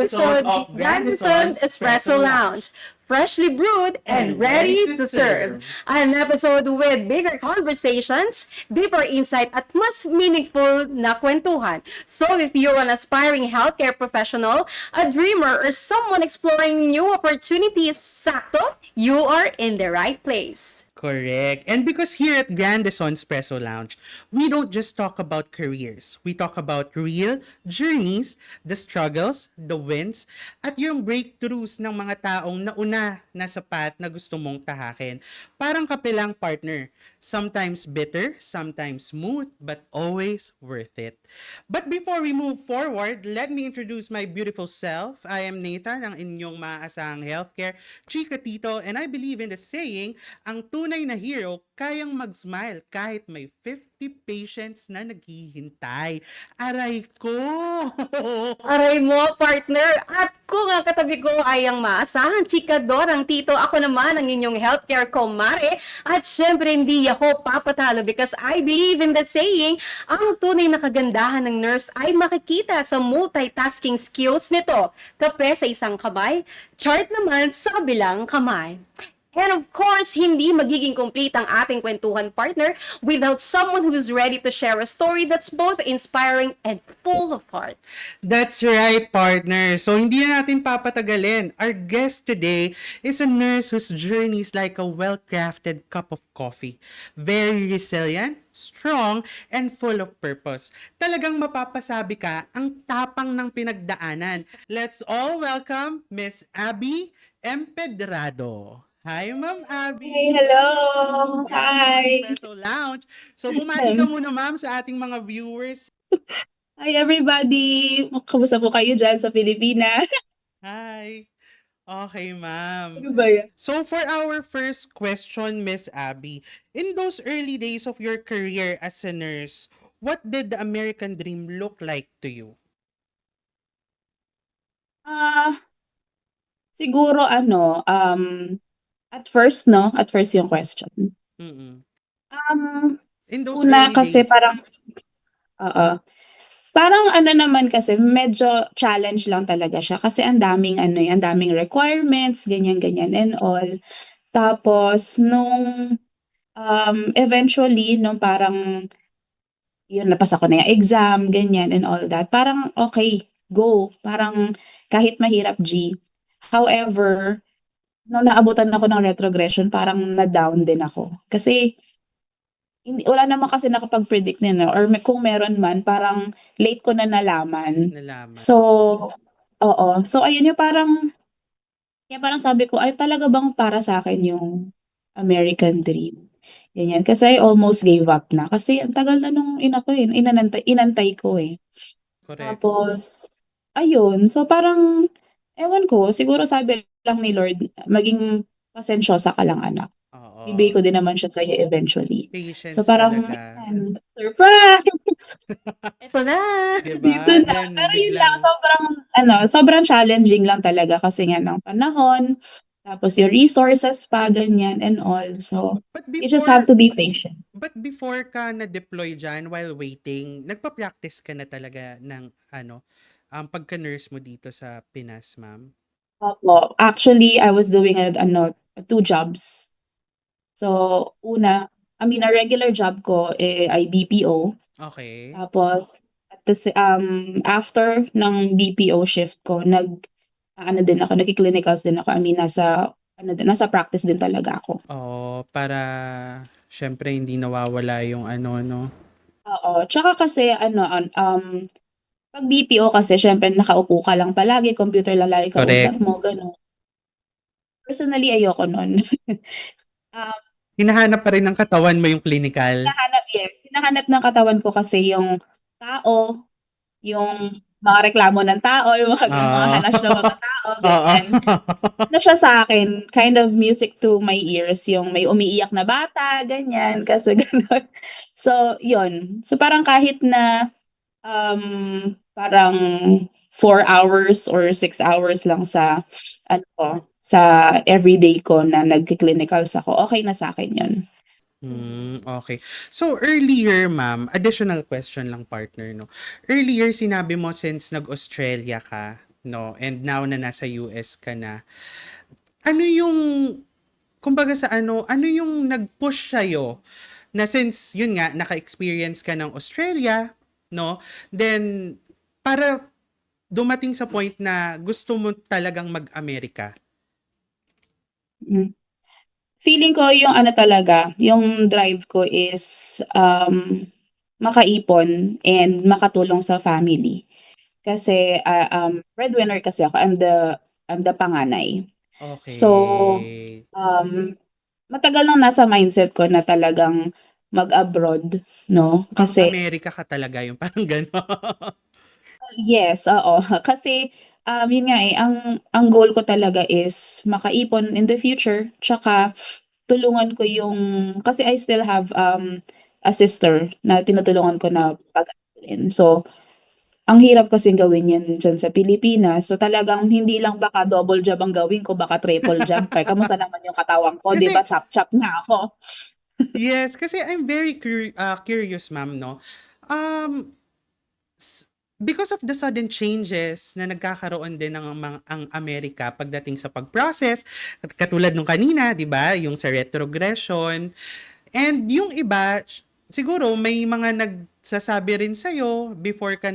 episode of Grandison Espresso Lounge. Freshly brewed and ready to serve. An episode with bigger conversations, deeper insight, at mas meaningful na kwentuhan. So if you're an aspiring healthcare professional, a dreamer, or someone exploring new opportunities, sakto, you are in the right place. Correct. And because here at Grandison Espresso Lounge, we don't just talk about careers. We talk about real journeys, the struggles, the wins, at yung breakthroughs ng mga taong nauna na sapat na gusto mong tahakin. Parang kapilang partner. Sometimes bitter, sometimes smooth, but always worth it. But before we move forward, let me introduce my beautiful self. I am Nathan, ang inyong maaasahang healthcare chika tito, and I believe in the saying, ang tunay na hero kayang mag-smile kahit may 50 patients na naghihintay. Aray ko! Aray mo, partner! At kung ang katabi ko ay ang maasahang chikadorang tito, ako naman ang inyong healthcare komare. At syempre, hindi ako papatalo because I believe in the saying, ang tunay na kagandahan ng nurse ay makikita sa multitasking skills nito. Kape sa isang kamay, chart naman sa kabilang kamay. And of course, hindi magiging complete ang ating kwentuhan, partner, without someone who's ready to share a story that's both inspiring and full of heart. That's right, partner. So, hindi na natin papatagalin. Our guest today is a nurse whose journey is like a well-crafted cup of coffee. Very resilient, strong, and full of purpose. Talagang mapapasabi ka ang tapang ng pinagdaanan. Let's all welcome Miss Abby Empedrado. Hi, Ma'am Abby. Hey, hello. Hi. Espresso Lounge. So, bumati ka muna, ma'am, sa ating mga viewers. Hi, everybody. Kamusta po kayo dyan sa Pilipinas? Hi. Okay, ma'am. Ano ba yan? So, for our first question, Miss Abby, in those early days of your career as a nurse, what did the American dream look like to you? Siguro at first, no? At first yung question. Mm-mm. Um, In those Una early kasi days. oo. Parang ano naman kasi, medyo challenge lang talaga siya kasi ang daming ang daming requirements, ganyan-ganyan and all. Tapos, eventually, nung parang, yun, napasa ko na yung exam, ganyan and all that. Parang, okay, go. Parang, kahit mahirap, G. However, nung naabutan ako ng retrogression, parang na-down din ako. Kasi, wala naman kasi nakapag-predict nila. Or kung meron man, parang late ko na nalaman. Nalaman. So, oo. So, ayun yung kaya parang sabi ko, ay talaga bang para sa akin yung American dream? Ganyan. Kasi I almost gave up na. Kasi ang tagal na nung inantay ko eh. Correct. Tapos, ayun. So, parang, ewan ko, siguro sabi lang ni Lord, maging pasensyosa ka lang, anak. Oo. Bibigay ko din naman siya sa'yo eventually. Patience So, parang, talaga. surprise! Ito na! Diba? Dito na. Then, Pero yun biglang- lang, sobrang challenging lang talaga kasi nga ng panahon, tapos yung resources pa, ganyan, and all. So, But you just have to be patient. But before ka na-deploy dyan while waiting, nagpa-practice ka na talaga ng pagka-nurse mo dito sa Pinas, ma'am? Opo. Actually, I was doing 2 jobs. So, a regular job ko ay BPO. Okay. Tapos, after ng BPO shift ko, nagki-clinicals din ako. Nasa practice din talaga ako. Oo, para syempre hindi nawawala yung no? Oo. Tsaka kasi, pag BPO kasi, syempre nakaupo ka lang palagi, computer lang lagi kausap mo, gano'n. Personally, ayoko nun. Hinahanap pa rin ng katawan mo yung clinical. Hinahanap ng katawan ko kasi yung tao, yung mga reklamo ng tao, yung mga hanash ng mga tao, ganyan. Ano siya sa akin, kind of music to my ears, yung may umiiyak na bata, ganyan, kasi gano'n. So, yun. So, parang kahit na parang 4 hours or 6 hours lang sa everyday ko na nagki-clinicals ako, okay na sa akin yun. Okay. So, earlier, ma'am, additional question lang, partner, no? Earlier, sinabi mo since nag-Australia ka, no? And now na nasa US ka na, ano yung, kumbaga sa ano yung nag-push sa'yo na since, yun nga, naka-experience ka ng Australia, no? Then, para dumating sa point na gusto mo talagang mag-Amerika. Mm. Feeling ko yung ano talaga, yung drive ko is makaipon and makatulong sa family. Kasi breadwinner kasi ako. I'm the panganay. So, Okay. matagal nang nasa mindset ko na talagang mag-abroad, no? Pang Kasi Amerika ka talaga yung parang gano'n. yes, oo. Kasi yun nga eh, ang goal ko talaga is makaipon in the future, tsaka tulungan ko yung, kasi I still have a sister na tinutulungan ko na pag-aralin. So, ang hirap kasing gawin yan dyan sa Pilipinas. So, talagang hindi lang baka double job ang gawin ko, baka triple job pa. Kamusta naman yung katawan ko, 'di ba? Kasi Chop-chop nga ako. yes, kasi I'm very curious, ma'am, no? Um, because of the sudden changes na nagkakaroon din ng ang Amerika pagdating sa pag-process, katulad nung kanina, 'di ba, yung sa retrogression, and yung iba siguro may mga nagsasabi rin sa'yo before ka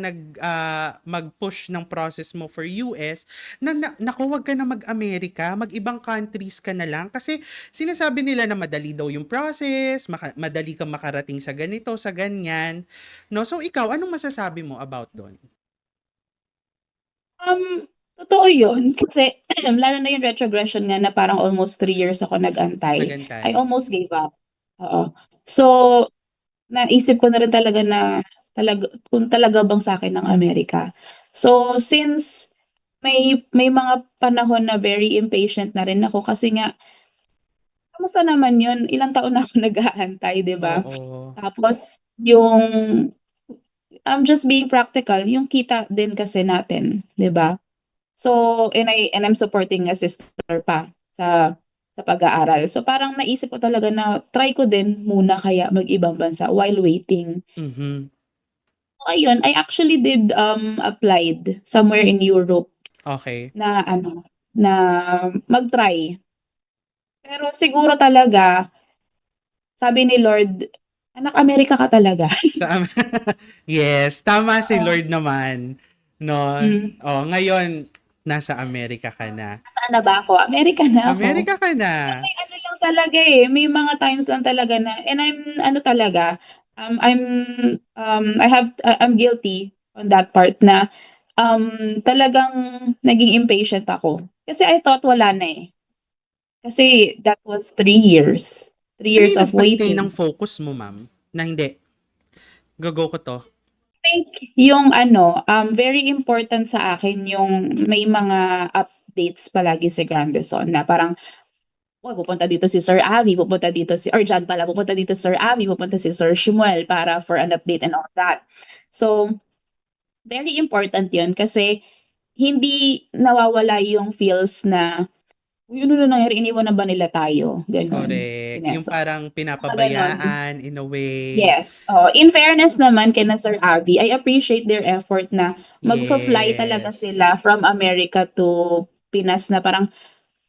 mag-push ng process mo for US naku, wag ka na mag-Amerika, mag-ibang countries ka na lang kasi sinasabi nila na madali daw yung process, madali kang makarating sa ganito, sa ganyan. No? So ikaw, anong masasabi mo about doon? Totoo yun kasi lalo na yung retrogression nga na parang almost 3 years ako nag-antay. I Nagantay. almost gave up. Oo. So, naisip ko na rin talaga na kung talaga bang sa'kin ang Amerika. So, since may mga panahon na very impatient na rin ako kasi nga, kamusta naman yun? Ilang taon na ako nag-aantay, 'di ba? Oo. Tapos yung just being practical, yung kita din kasi natin, 'di ba? So, and I'm supporting a sister pa sa pag-aaral. So, parang naisip ko talaga na try ko din muna kaya mag-ibang bansa while waiting. Mhm. So, ayun, I actually did applied somewhere in Europe Okay. na ano, na mag-try. Pero siguro talaga, sabi ni Lord, "Anak, Amerika ka talaga." Sa yes, tama si Oo. Lord naman, 'no? Hmm. Oh, ngayon nasa Amerika ka na. Nasaan na ba ako? Amerika na ako. Amerika ka na. May ano lang talaga, eh, may mga times lang talaga na, and I'm ano talaga, I'm I'm guilty on that part na, talagang naging impatient ako. Kasi I thought wala na, eh. Kasi that was 3 years, three Ano years yung of nagpa-stay ng waiting. focus mo, ma'am? Na hindi, go ko 'to. Think yung ano, very important sa akin yung may mga updates palagi si Grandison na parang, "Uy, pupunta dito si Sir Avi, pupunta dito si or John pala, pupunta dito si Sir Avi, pupunta si Sir Shmuel para for an update and all that." So, very important yun kasi hindi nawawala yung feels na, "Uy, ano na nangyari, iniwan na ba nila tayo?" Gano'n, Correct, yung Vanessa. parang Mga gano'n. pinapabayaan in a way. Yes, oo. In fairness naman kina Sir Abby, I appreciate their effort na magfa-fly talaga Yes, sila from America to Pinas na parang,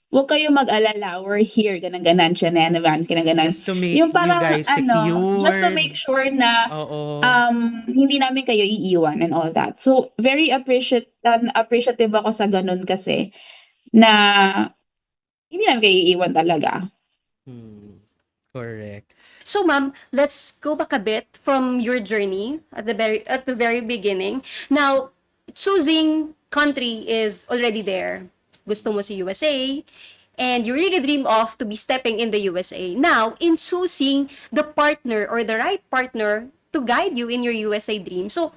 "Huwag kayong mag-alala, we're here," gano'n-ganon, shenanigan, kinaganon. just to make Yung you parang guys ano, just to secured. make sure na, Oo, hindi namin kayo iiwan and all that. So, very appreciative ako sa gano'n kasi na hindi namin kayo iiwan talaga. hmm, correct. So, ma'am, let's go back a bit from your journey at the very beginning. Now, choosing country is already there. Gusto mo si USA, and you really dream of to be stepping in the USA. Now, in choosing the partner or the right partner to guide you in your USA dream. So,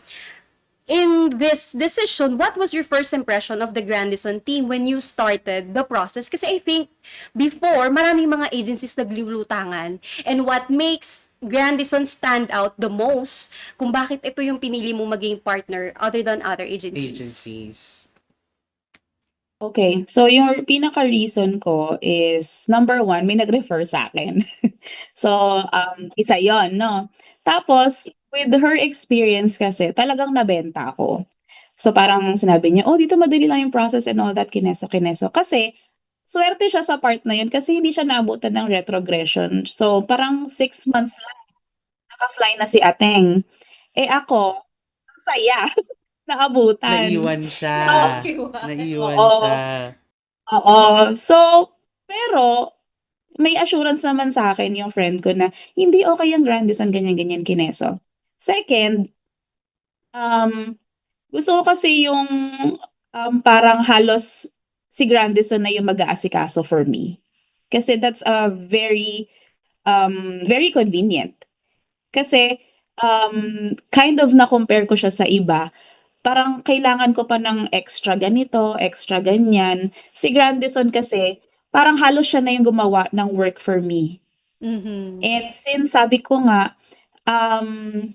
in this decision, what was your first impression of the Grandison team when you started the process? Kasi I think before, maraming mga agencies naglulutangan. And what makes Grandison stand out the most kung bakit ito yung pinili mo maging partner other than other agencies? Agencies. Okay, so yung pinaka-reason ko is number one, may nag-refer sa'kin. So, isa yon 'no. Tapos with her experience kasi talagang nabenta ako. So parang sinabi niya, "Oh, dito madali lang yung process and all that, kineso, kineso." Kasi swerte siya sa part na yun kasi hindi siya naabutan ng retrogression. So parang 6 months lang naka-fly na si Ateng. Eh ako, ang saya naabutan. Naiwan siya. So Naiwan siya. oo, oo. So, pero may assurance naman sa akin yung friend ko na hindi okey ang Grandison ganyan-ganyan, kineso. Second, um, gusto ko kasi yung, parang halos si Grandison na yung mag-aasikaso for me. Kasi that's a very convenient. Kasi, kind of na-compare ko siya sa iba, parang kailangan ko pa ng extra ganito, extra ganyan. Si Grandison kasi, parang halos siya na yung gumawa ng work for me. Mhm. And since sabi ko nga, um,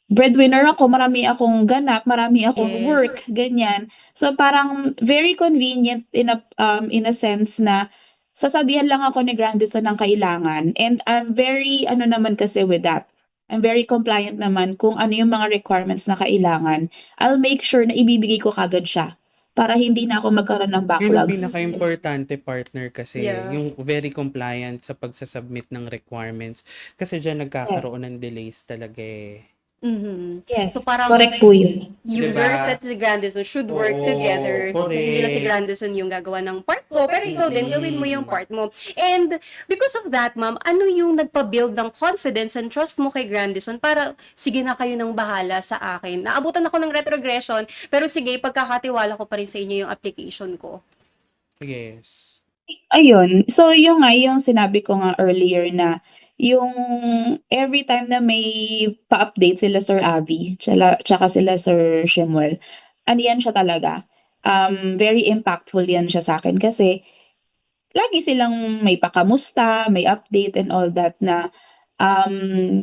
breadwinner ako, marami akong ganap, marami akong Yes. work, ganyan. So parang very convenient in a sense na sasabihan lang ako ni Grandison ng kailangan, and I'm very ano naman kasi with that. I'm very compliant naman kung ano yung mga requirements na kailangan. I'll make sure na ibibigay ko kagad siya para hindi na ako magkaroon ng Yun ang backlogs. pinaka-importante, partner, kasi Yeah. yung very compliant sa pagsasubmit ng requirements. Kasi diyan Yes. nagkakaroon ng delays talaga eh. Mhm. Yes, So parang correct po yun. you Diba? nurse at si Grandison should work Oo, together. Hindi lang si correct. Grandison yung gagawa ng part ko, pero ikaw din, gawin mo yung part mo. And because of that, ma'am, ano yung nagpa-build ng confidence and trust mo kay Grandison para, sige na kayo nang bahala sa akin. Naabutan ako ng retrogression, pero sige, pagkakatiwala ko pa rin sa inyo yung application ko. Yes. Ayun. So, yung nga, yung sinabi ko nga earlier na yung every time na may pa-update sila Sir Abby, tsaka sila Sir Shemuel, ano yan siya talaga, very impactful yan siya sa akin kasi lagi silang may pakamusta, may update and all that na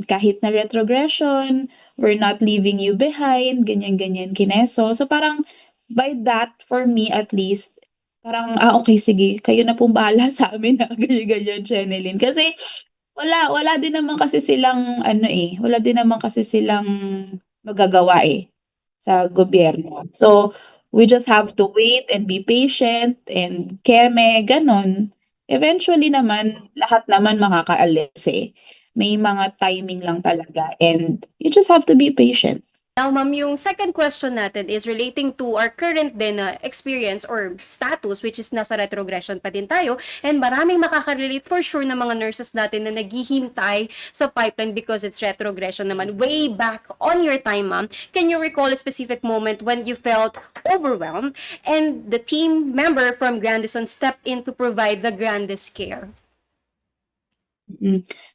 kahit na retrogression, we're not leaving you behind, ganyan-ganyan, kineso. So parang by that, for me at least, parang, okay sige, kayo na pong bahala sa amin na ganyan-ganyan, Cheneline. Kasi wala din naman kasi silang ano eh, wala din naman kasi silang magagawa eh sa gobyerno. So, we just have to wait and be patient and keme, gano'n. Eventually naman, lahat naman makakaalis eh. May mga timing lang talaga and you just have to be patient. Now, ma'am, yung second question natin is relating to our current din na experience or status, which is nasa retrogression pa din tayo. And maraming makaka-relate for sure na mga nurses natin na naghihintay sa pipeline because it's retrogression naman. Way back on your time, ma'am, can you recall a specific moment when you felt overwhelmed and the team member from Grandison stepped in to provide the grandest care?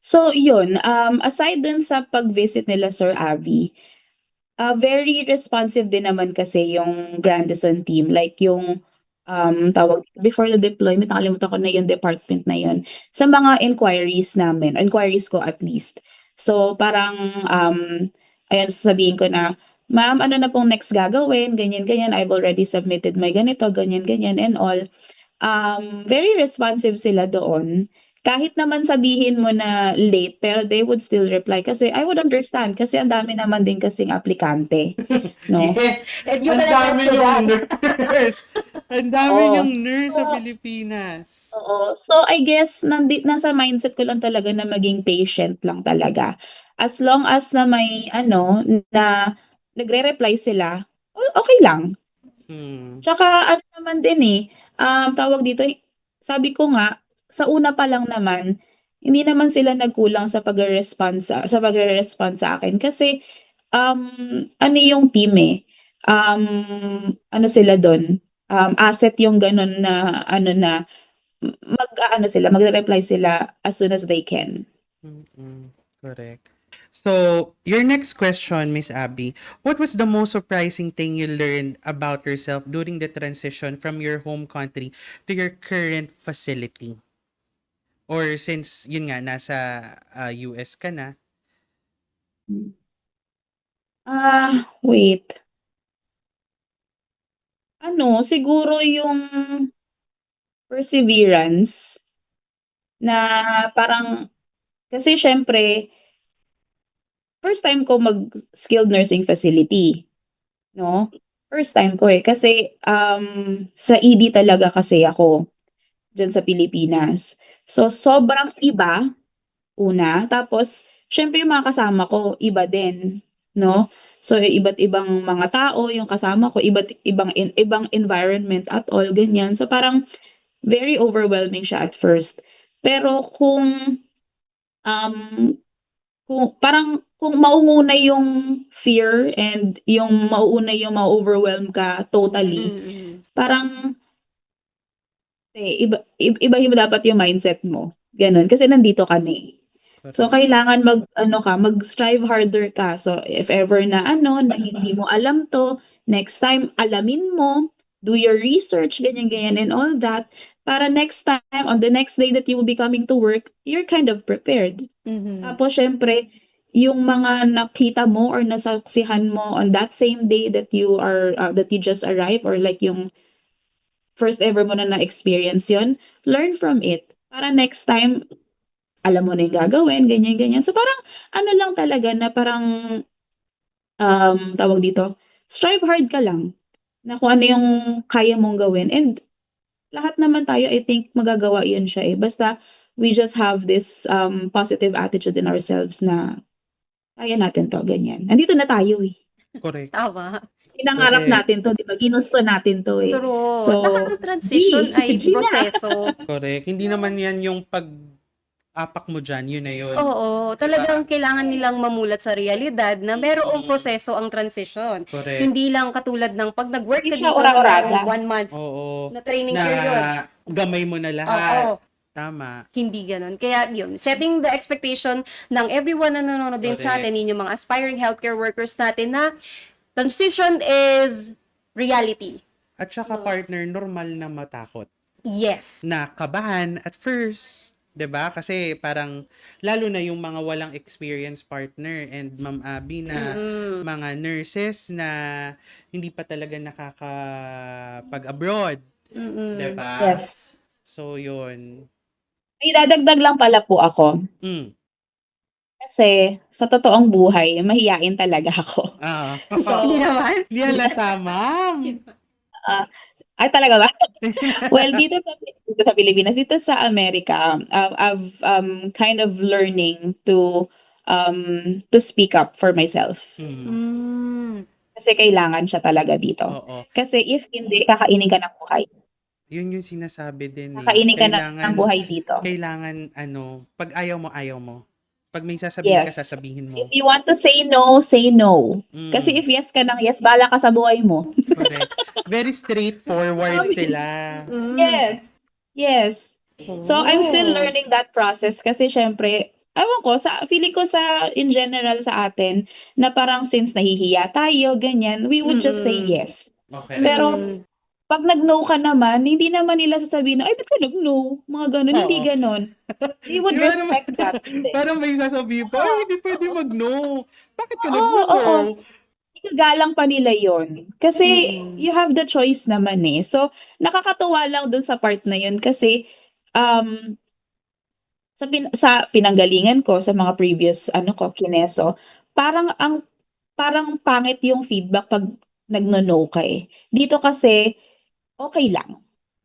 So yun, aside dun sa pag-visit nila Sir Abby, very responsive din naman kasi yung Grandison team. Like yung, tawag before the deployment, nakalimutan ko na yung department na yun. Sa mga inquiries ko at least. So parang, ayan, sasabihin ko na, "Ma'am, ano na pong next gagawin? Ganyan, ganyan. I've already submitted my ganito, ganyan, ganyan and all." Very responsive sila doon. Kahit naman sabihin mo na late, pero they would still reply kasi I would understand kasi ang dami naman din kasing aplikante, no? Yes. And you Ang can dami attest to yung that. nurse. Ang dami Oo. yung nurse sa So Pilipinas. oo. So, I guess nasa mindset ko lang talaga na maging patient lang talaga. As long as na may ano, na nagre-reply sila, okey lang. Hmm. Tsaka ano naman din eh, tawag dito, sabi ko nga, sa una pa lang naman, hindi naman sila nagkulang sa pagre-respond sa akin kasi, ano yung team eh, ano sila dun, asset yung gano'n na ano na, mag-aano sila, magre-reply sila as soon as they can. Mm-mm. Correct. So, your next question, Miss Abby, what was the most surprising thing you learned about yourself during the transition from your home country to your current facility? Or since, yun nga, nasa US ka na. Wait. Ano, siguro yung perseverance na parang kasi siyempre first time ko mag-skilled nursing facility, 'no? First time ko eh. Kasi sa ED talaga kasi ako dyan sa Pilipinas. So, sobrang iba, una. Tapos, syempre yung mga kasama ko, iba din. No? So, iba't ibang mga tao, yung kasama ko, ibang environment at all, ganyan. So, parang very overwhelming siya at first. Pero um, kung mauuna yung fear and yung mauuna yung ma-overwhelm ka totally, Mm-mm. parang iba dapat yung mindset mo. Ganun. Kasi nandito ka na eh. So, Correct. kailangan mag-strive harder ka. So, if ever na na hindi mo alam to, next time, alamin mo, do your research, ganyan-ganyan, and all that, para next time, on the next day that you will be coming to work, you're kind of prepared. Mhm. Tapos, syempre, yung mga nakita mo or nasaksihan mo on that same day that you just arrived, or like yung first ever mo na-experience yon, learn from it. Para next time, alam mo na yung gagawin, ganyan-ganyan. So parang ano lang talaga na parang tawag dito, strive hard ka lang na kung ano yung kaya mong gawin. And lahat naman tayo, I think, magagawa yun siya eh. Basta we just have this positive attitude in ourselves na kaya natin to, ganyan. Andito na tayo eh. Correct. Tama. Pinangarap Correct. natin to, di ba? Ginusto natin to eh. True. So, Tsaka ang transition ay G na. proseso. Correct. Hindi naman yan yung pag-apak mo dyan, yun na yun. Oo, talagang kailangan nilang mamulat sa realidad na merong proseso ang transition. Correct. Hindi lang katulad ng pag nag-work Hindi ka siya dito na ura-uraga. merong 1 month Oo. na training Na period. gamay mo na lahat. Oo, Tama. hindi ganun. Kaya yun, setting the expectation ng everyone na nanonood din sa Correct. atin, yung mga aspiring healthcare workers natin na transition is reality. At saka partner, normal na matakot. Yes. Na kabahan at first. 'Di ba? Kasi parang lalo na yung mga walang experience partner and Ma'am Abby na mga nurses na hindi pa talaga nakakapag-abroad. Mm-mm. 'Di ba? Yes. So, yun. May dadagdag lang pala po ako. Mm. Kasi sa totoong buhay, mahiyain talaga ako. Ah. So, Hindi naman. Hindi halata, ma'am. ay talaga ba? Well, dito sa Pilipinas, dito sa Amerika, I've kind of learning to speak up for myself. Mm. Mm. Kasi kailangan siya talaga dito. Oo. Kasi if hindi, kakainin ka ng buhay. Yun yung sinasabi din eh. Kakainin ka ng buhay dito. Kailangan, pag ayaw mo. Pag may sasabihin ka, Yes. sasabihin mo. If you want to say no, say no. Mm. Kasi if yes ka ng yes, bahala ka sa buhay mo. Correct. Very straightforward sila. Mm. Yes. Yes. So, I'm still Oh. learning that process kasi syempre, ewan ko, feeling ko in general sa atin, na parang since nahihiya tayo, ganyan, we would just say Mm-mm. yes. Okay. Pero, Mm. pag nag-no ka naman, hindi naman nila sasabihin na, ay, ba't ka nag-no? Mga ganun, hindi Oo. ganun. They would Di ba respect naman- that. Hindi. Parang may sasabihin pa, ay, hindi pwede mag-no. Bakit ka Oo, nag-no? oo. Igagalang pa nila yon. Kasi, Mm. you have the choice naman eh. So, nakakatuwa lang dun sa part na yun kasi, sa pinanggalingan ko sa mga previous kineso, parang pangit yung feedback pag nagno-no ka eh. Dito kasi okay lang.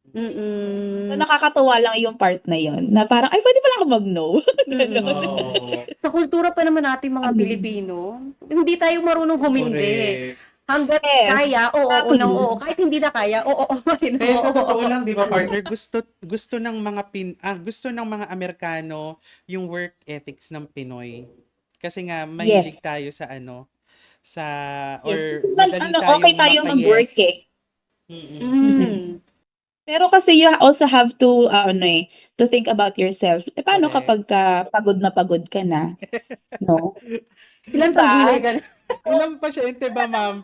So, Mm-mm. nakakatuwa lang yung part na yun na parang ay pwede pala ako mag-no. Ganon. Oo. Sa kultura pa naman natin mga Mm. Pilipino, hindi tayo marunong humindi. Correct. Hanggat Yes, kaya, oo, exactly. ng oo. Kahit hindi na kaya, oo, no. Kaya sa totoo lang, di ba partner, gusto ng mga gusto ng mga Amerikano yung work ethics ng Pinoy. Kasi nga mahilig Yes. tayo sa or Yes. madali Okay tayo mapa-yes. mag-work eh. Mm-mm. Mm. Pero kasi you also have to to think about yourself. Eh, paano Correct. kapag pagod na pagod ka na? No? Ilan Diba? pang gulay ka na? Ilang pasyente ba, ma'am,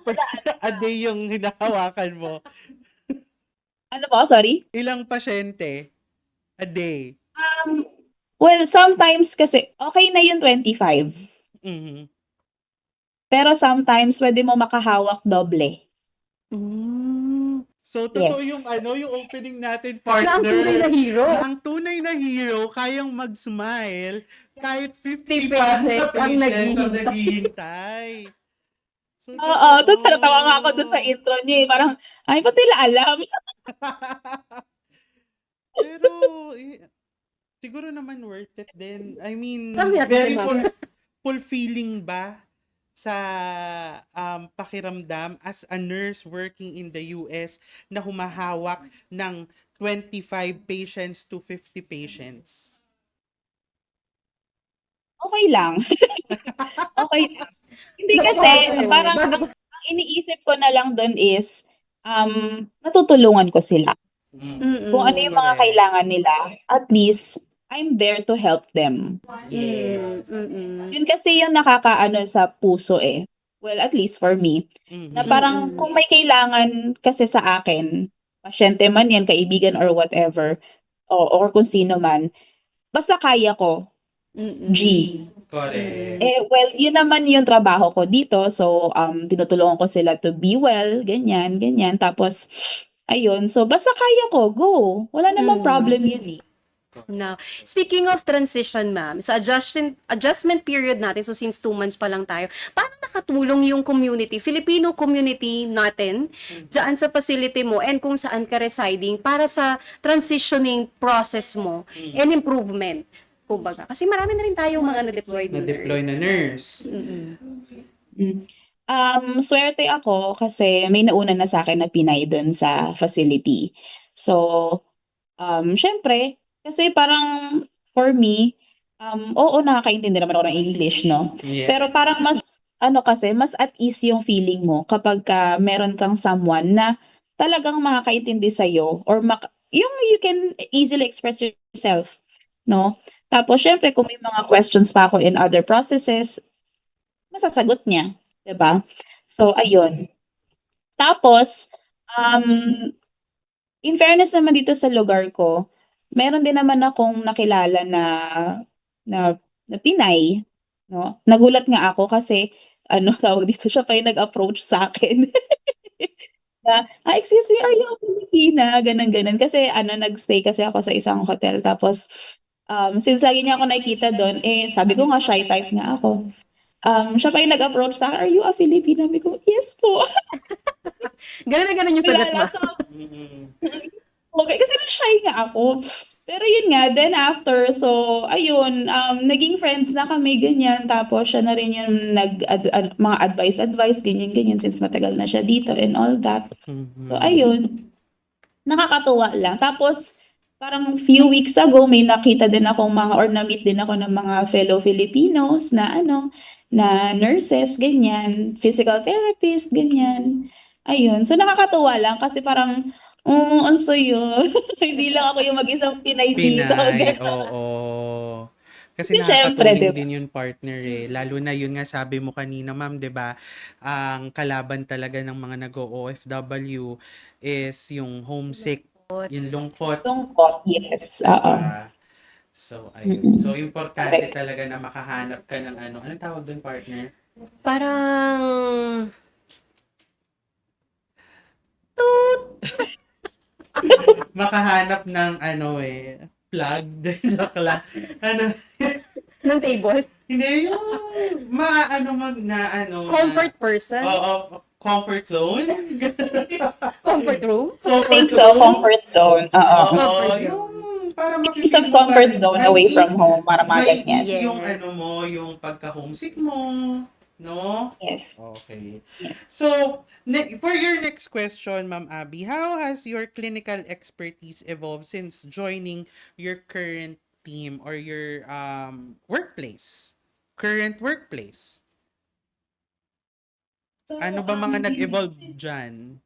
a day yung hinahawakan mo? Ano po? Sorry? Ilang pasyente a day? Well, sometimes kasi okay na yung 25. Mhm. Pero sometimes pwede mo makahawak doble. Mm. So, totoo Yes. yung opening natin, Na ang tunay na partner. hero. Na ang tunay na hero, kayang mag-smile kahit 50 50 pa patients ang patients ang naghihintay. naghihintay. So, Oo, tapos natawa nga ako dun sa totoo. intro niya eh. Parang, ay, ba't nila alam? Pero, siguro naman worth it din. I mean, Alam natin very si Ma'am. fulfilling ba sa pakiramdam as a nurse working in the US na humahawak ng 25 patients to 50 patients? Okay lang. Okay lang. Hindi kasi, Bago parang bago ang iniisip ko na lang dun is, natutulungan ko sila. Kung ano yung mga Correct. kailangan nila, at least, I'm there to help them. Yes. Yun kasi yung nakakaano sa puso eh. Well, at least for me. Na parang kung may kailangan kasi sa akin, pasyente man yan, kaibigan or whatever, or kung sino man, basta kaya ko, G. Correct. Well, yun naman yung trabaho ko dito. So, tinutulungan ko sila to be well, ganyan, ganyan. Tapos, ayun. So, basta kaya ko, go. Wala namang problem yun eh. Now, speaking of transition, ma'am, sa adjustment period natin, so since 2 months pa lang tayo, paano nakatulong yung community, Filipino community natin, dyan sa facility mo, and kung saan ka residing, para sa transitioning process mo, and improvement, kumbaga. Kasi marami na rin tayong mga na-deploy Na-deploy na nurse. Mm. Swerte ako kasi may nauna na sa akin na Pinay dun sa facility. So, syempre, kasi parang for me, oo, nakakaintindi naman ako ng English, no? Yeah. Pero parang mas, ano kasi, mas at ease yung feeling mo kapag ka meron kang someone na talagang makakaintindi sa'yo or yung you can easily express yourself, no? Tapos, syempre, kung may mga questions pa ako in other processes, masasagot niya, 'di ba? So, ayun. Tapos, um, in fairness naman dito sa lugar ko, meron din naman akong nakilala na na Pinay, 'no? Nagulat nga ako kasi ano, tawag dito, siya pa yung nag-approach sa'kin na, excuse me, are you a Filipina?" Gano'n, gano'n. Kasi ano, nag-stay kasi ako sa isang hotel tapos, since lagi niya ako nakikita do'n, eh, sabi ko nga shy type nga ako. Siya pa yung nag-approach sa'kin, "Are you a Filipina?" Sabi ko, "Yes po." Ganun na ganun yung sagot Kilala ba? sa okey, kasi shy nga ako. Pero yun nga, then after, so ayun, naging friends na kami ganyan, tapos siya na rin yung mga advice, ganyan, since matagal na siya dito and all that. So ayun, nakakatuwa lang. Tapos parang few weeks ago may nakita din akong mga or na-meet din ako ng mga fellow Filipinos na ano, na nurses ganyan, physical therapist ganyan. Ayun, so nakakatuwa lang kasi parang, "Oh, ang saya." Hindi lang ako yung mag-isang Pinay dito, Pinay, gano'n. oo. Kasi Kasi siyempre, 'di nakakatuling ba? din yun, partner eh. Lalo na yun nga sabi mo kanina, ma'am, 'di ba? Ang kalaban talaga ng mga nag-o-OFW is yung homesick, yung lungkot. Lungkot, yes, oo. Diba? So, ayun. So, importante Correct. talaga na makahanap ka ng ano. Anong tawag doon, partner? Parang, Makahanap ng ano plug. Joke lang. Ano, ng table. hindi yung maano mag na ano Comfort person. Oo, comfort zone. Comfort room. I think so, comfort zone, oo. Oo, yung para Piece of mapipil mo comfort parang zone may away ease, from home para mga may ganyan. ease yung Yes. ano mo, yung pagka-homesick mo, no? Yes. Okay. So, for your next question, Ma'am Abby, how has your clinical expertise evolved since joining your current team or your workplace? Current workplace? So, Ano ba mga nag-evolve dyan?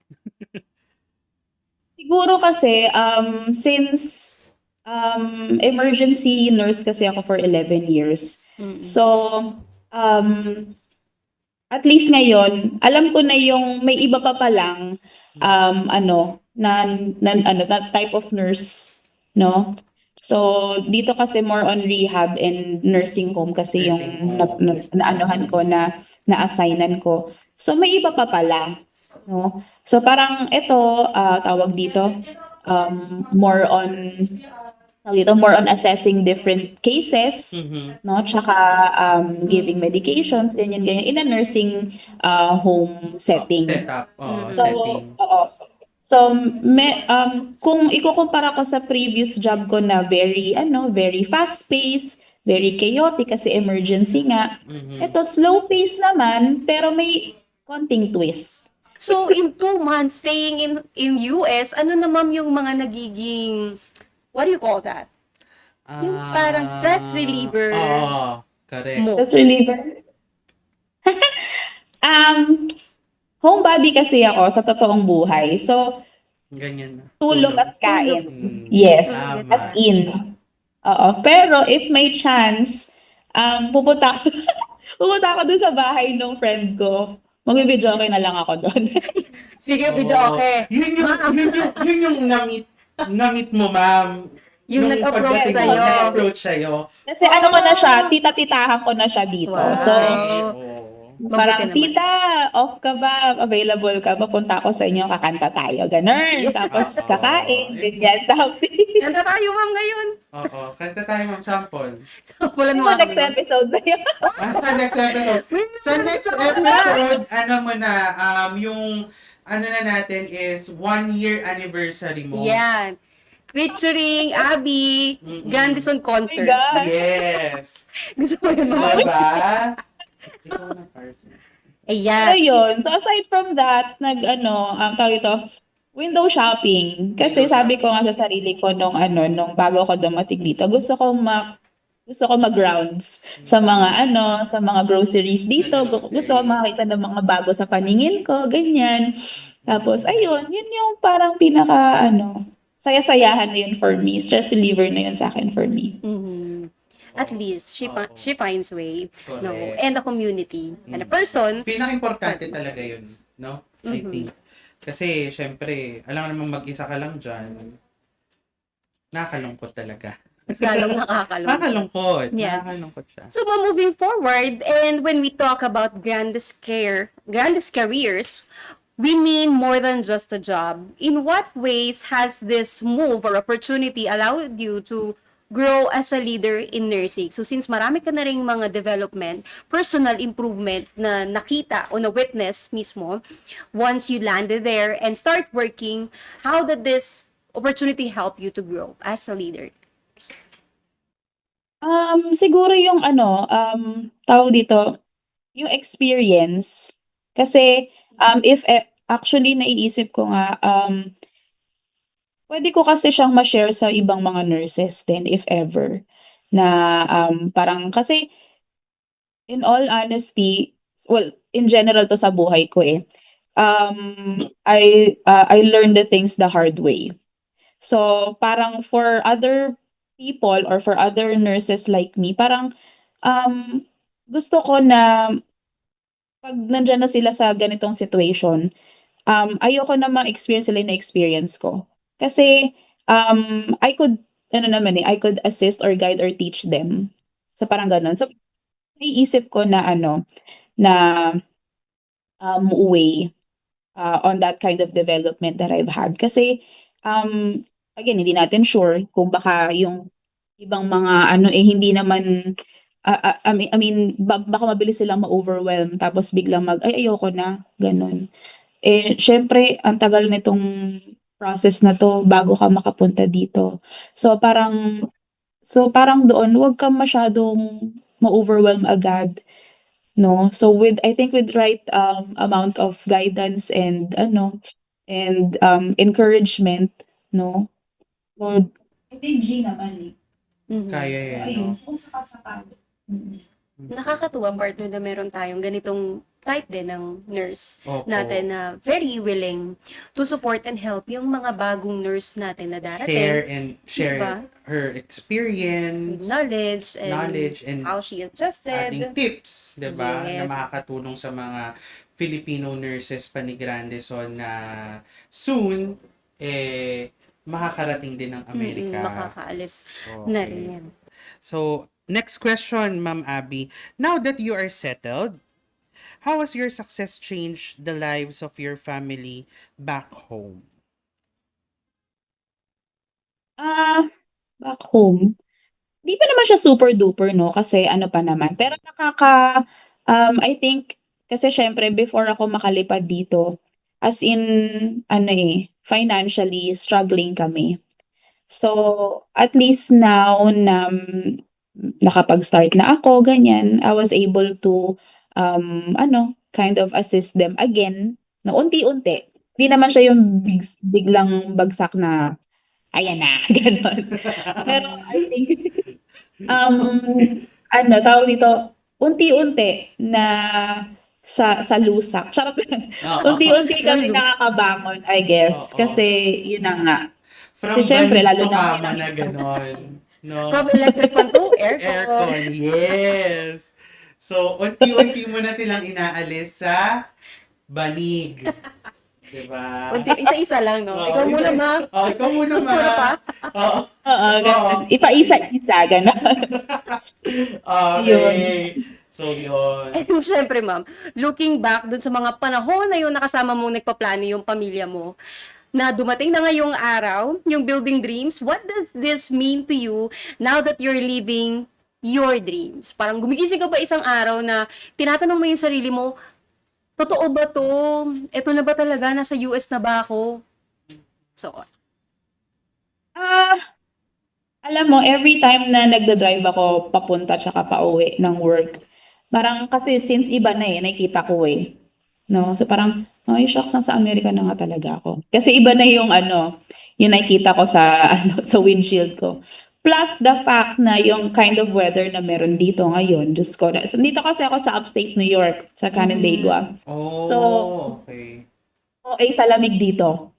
siguro kasi, since emergency nurse kasi ako for 11 years. So, at least ngayon, alam ko na yung may iba pa palang ano na type of nurse, no? So, dito kasi more on rehab and nursing home kasi yung Nursing home. naanuhan ko na-assignan ko. So, may iba pa pala, no? So, parang ito, tawag dito, more on tawag dito, more on assessing different cases, Mhm. no? Tsaka giving medications, ganyan, ganyan, in a nursing home setting. Setup, Mm. So, setting. oo. So, kung ikukumpara ko sa previous job ko na very fast-paced, very chaotic kasi emergency nga. Mhm. Ito, slow pace naman, pero may konting twist. So, in 2 months staying in US, ano naman yung mga nagiging, what do you call that? Yung parang stress reliever Oo, correct. mo. Stress reliever? Um, Homebody kasi ako sa totoong buhay. So, Ganyan na. tulog at Tulog. kain. Tulog Yes, at as Tama. in. Oo. Pero if may chance, pupunta ako, pupunta ako dun sa bahay ng friend ko. Mag-video okay na lang ako doon. Speaking of video, Oo. okay. Ma'am, Yun yung na-meet mo, ma'am. yung Nung nag-approach Yes, pagdating mo, sa'yo. hotel. nag-approach sa'yo. Kasi ano ko na siya, tita-titahan ko na siya dito. So, Wow. Oo. Mabuti parang, naman. tita, off ka ba? Available ka? Papunta ako sa inyo, kakanta tayo. Ganun. Tapos kakain, ganyan. Tapos, Ganda tayo, ma'am, ngayon. Oo. Kanta tayo, ma'am, sample. So, walang ano mga next kami, ma'am. episode na yun? Sa next episode. Sa next episode, ano mo na, yung, ano na natin is 1 year anniversary mo. Yan. Featuring Abby, Mm-mm. Grandison Oh my Concert. God. Yes. Gusto mo yun, ma'am? Diba? Ikaw na partner. Pero Ayan. yun, so aside from that, tawag ito, window shopping. Kasi Window sabi ko shopping. nga sa sarili ko nung bago ako dumating dito, gusto ko mag-rounds sa mga groceries dito. Gusto ko makita ng mga bago sa paningin ko, ganyan. Tapos, ayun, yun yung parang saya-sayahan na yun for me. Stress reliever na yun sa akin for me. Mhm. At least, Oo. she finds way. No? Correct. And a community. And a person. Pinaka-importante talaga yun, no? I Mhm. think. Kasi, syempre, alam naman mag-isa ka lang dyan, nakakalungkot talaga. Mas lalong nakakalungkot. Nakakalungkot. Yeah. Nakakalungkot siya. So, moving forward, and when we talk about grandest careers, we mean more than just a job. In what ways has this move or opportunity allowed you to grow as a leader in nursing? So, since marami ka na ring mga development, personal improvement na nakita o na-witness mismo, once you landed there and start working, how did this opportunity help you to grow as a leader? Siguro yung tawag dito, yung experience. Kasi, actually naiisip ko nga, pwede ko kasi siyang ma-share sa ibang mga nurses din if ever. Na, parang kasi in all honesty, well, in general to sa buhay ko eh. I learned the things the hard way. So, parang for other people or for other nurses like me, parang gusto ko na pag nandiyan na sila sa ganitong situation, ayoko na ma-experience sila yung na-experience ko. Kasi, I could assist or guide or teach them. So, parang ganun. So, naiisip ko na na way on that kind of development that I've had. Kasi, again, hindi natin sure kung baka yung ibang mga hindi naman, baka mabilis silang ma-overwhelm tapos biglang ay, ayoko na, ganun. Eh, syempre, ang tagal nitong process na to bago ka makapunta dito. So parang doon, wag kang masyadong ma-overwhelm agad, no? So I think with right amount of guidance and encouragement, no? So, I think G naman eh. Mhm. Kaya So, yan, ayun, no? so sakasakali. Nakakatuwa, partner, na meron tayong ganitong type din ng nurse Opo. natin na very willing to support and help yung mga bagong nurse natin na Share darating and share Diba? her with experience, knowledge and and how she ating adjusted. tips, 'di ba? Na Yes. makakatulong sa mga Filipino nurses pa ni Grandison na soon makakarating din ng Amerika. Makakaalis na Okay. rin. So, next question, Ma'am Abby. Now that you are settled, how has your success changed the lives of your family back home? Ah, back home, di pa naman siya super duper, no? Kasi ano pa naman. Pero I think, kasi syempre, before ako makalipad dito, as in, ano financially struggling kami. So, at least now na nakapag-start na ako, ganyan, I was able to, kind of assist them again, na unti-unti. Hindi naman siya yung biglang bagsak na, ayan na, ganon. Pero I think, um, tawag dito, unti-unti na sa lusak. Charot lang. Oo. Unti-unti Your kami lose. nakakabangon, I guess. Oo. Kasi, yun na nga. Kasi From syempre, banig lalo to na kama ngayon na gano'n. No? From electric fan to aircon. Aircon, yes. So, unti-unti mo na silang inaalis sa banig. Diba? Isa-isa lang, no? Oo, Ikaw muna, ma. ikaw muna, ma. Muna pa. Oo. Oo, Oo. ganun. Ipa-isa-isa, gano'n. Yun. Okay. So, yun. And syempre, ma'am, looking back dun sa mga panahon na yun nakasama mong nagpaplano yung pamilya mo, na dumating na ngayong araw, yung building dreams, what does this mean to you now that you're living your dreams? Parang gumigising ka ba isang araw na tinatanong mo yung sarili mo, totoo ba to? Eto na ba talaga? Nasa US na ba ako? So, Ah, alam mo, every time na nagda-drive ako papunta tsaka pauwi ng work, parang kasi since iba na nakikita ko no? So parang, ay shucks, nasa Amerika na nga talaga ako. Kasi iba na yung yung nakikita ko sa, sa windshield ko. Plus the fact na yung kind of weather na meron dito ngayon, Diyos ko. Dito kasi ako sa upstate New York, sa Canandaigua. So, Oh, okay. ay sa lamig dito.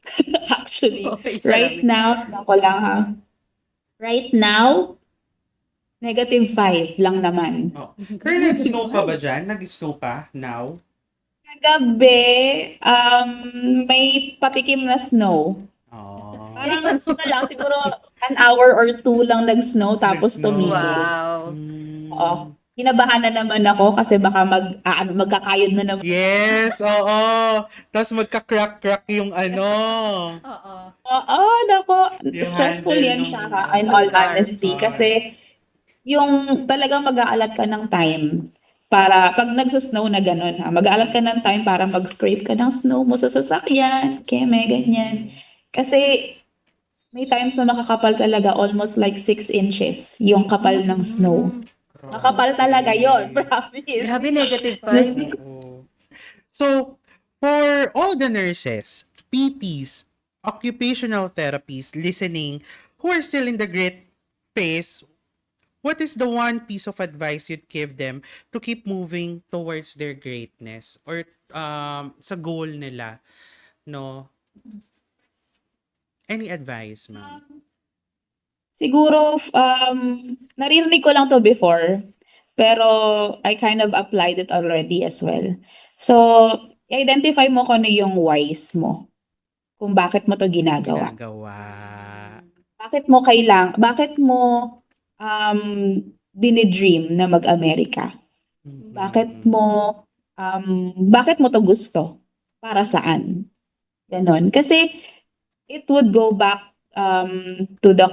Actually. okay, Right salamat. now, ako lang ha. Right now, -5 lang naman. Oh. Pero nag-snow pa ba dyan? Nag-snow pa now? Kagabi, may patikim na snow. Oh. Parang ano lang, siguro an hour or two lang nag-snow tapos Nag-snow. tumigil. Wow. Oo. Kinabahan na naman ako kasi baka magkakayod na naman. Yes, oo. Tapos magka-crack-crack yung Oo. Oo, nako. Yung Stressful handle yan nung siya in all car. honesty. Kasi yung talagang mag-aalat ka ng time para, pag nagsusnow na gano'n mag-aalat ka ng time para mag-scrape ka ng snow mo sa sasakyan, keme, ganyan. Kasi may times na makakapal talaga, almost like 6 inches yung kapal ng snow. Makapal talaga yon, promise. Grabe, -5. Oo. So, for all the nurses, PTs, occupational therapists listening who are still in the grit phase, what is the one piece of advice you'd give them to keep moving towards their greatness or sa goal nila, no? Any advice, ma'am? Siguro, naririnig ko lang to before, pero I kind of applied it already as well. So, identify mo kung ano yung whys mo. Kung bakit mo to ginagawa. Ginagawa. Bakit mo um, dinidream na mag-Amerika? Bakit mo to gusto? Para saan? Ganon. Kasi it would go back to the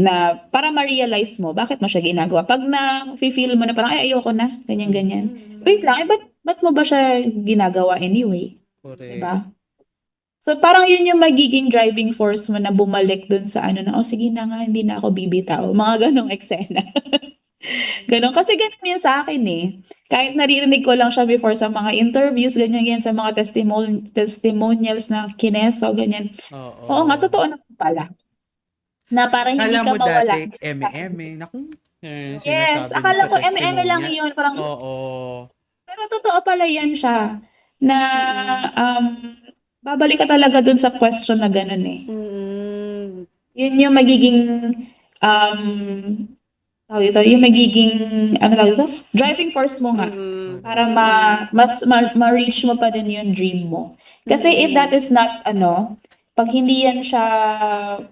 na para ma-realize mo bakit mo siya ginagawa. Pag na-feel mo na parang ay ayoko na, ganyan. Wait lang, ba't mo ba siya ginagawa anyway? Correct. Diba? So parang yun yung magiging driving force mo na bumalik dun sa sige na nga, hindi na ako bibitaw. Mga ganong eksena. Ganon. Kasi ganun yun sa akin Kahit naririnig ko lang siya before sa mga interviews, ganyan, sa mga testimonials na kineso, ganyan. Oo. Oo nga, totoo naman pala. Na parang hindi Akala ka mo mawala. dati, eme-eme. Naku, Yes, sinasabi mo akala sa ko eme-eme lang testimonya. yun. Parang, Oo. pero totoo pala yan siya. Na babalik ka talaga dun sa question na ganun Mm. Yun yung magiging um, yung magiging driving force mo nga para ma-reach mo pa din yung dream mo. Kasi if that is not pag hindi yan siya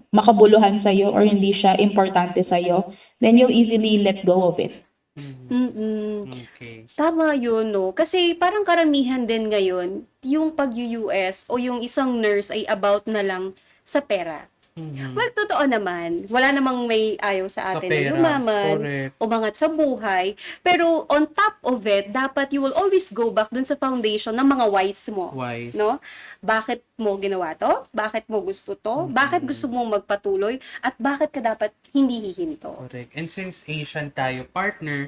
makabuluhan sa'yo or hindi siya importante sa'yo, then you'll easily let go of it. Mm-mm. Okay. Tama yun, no? Kasi parang karamihan din ngayon, yung pag-US o yung isang nurse ay about na lang sa pera. Mhm. Well, totoo naman. Wala namang may ayaw sa Sa atin na pera. yumaman, Correct. umangat sa buhay. Pero on top of it, dapat you will always go back dun sa foundation ng mga whys mo. Why? No? Bakit mo ginawa to? Bakit mo gusto to? Bakit gusto mong magpatuloy? At bakit ka dapat hindi hihinto? Correct. And since Asian tayo, partner,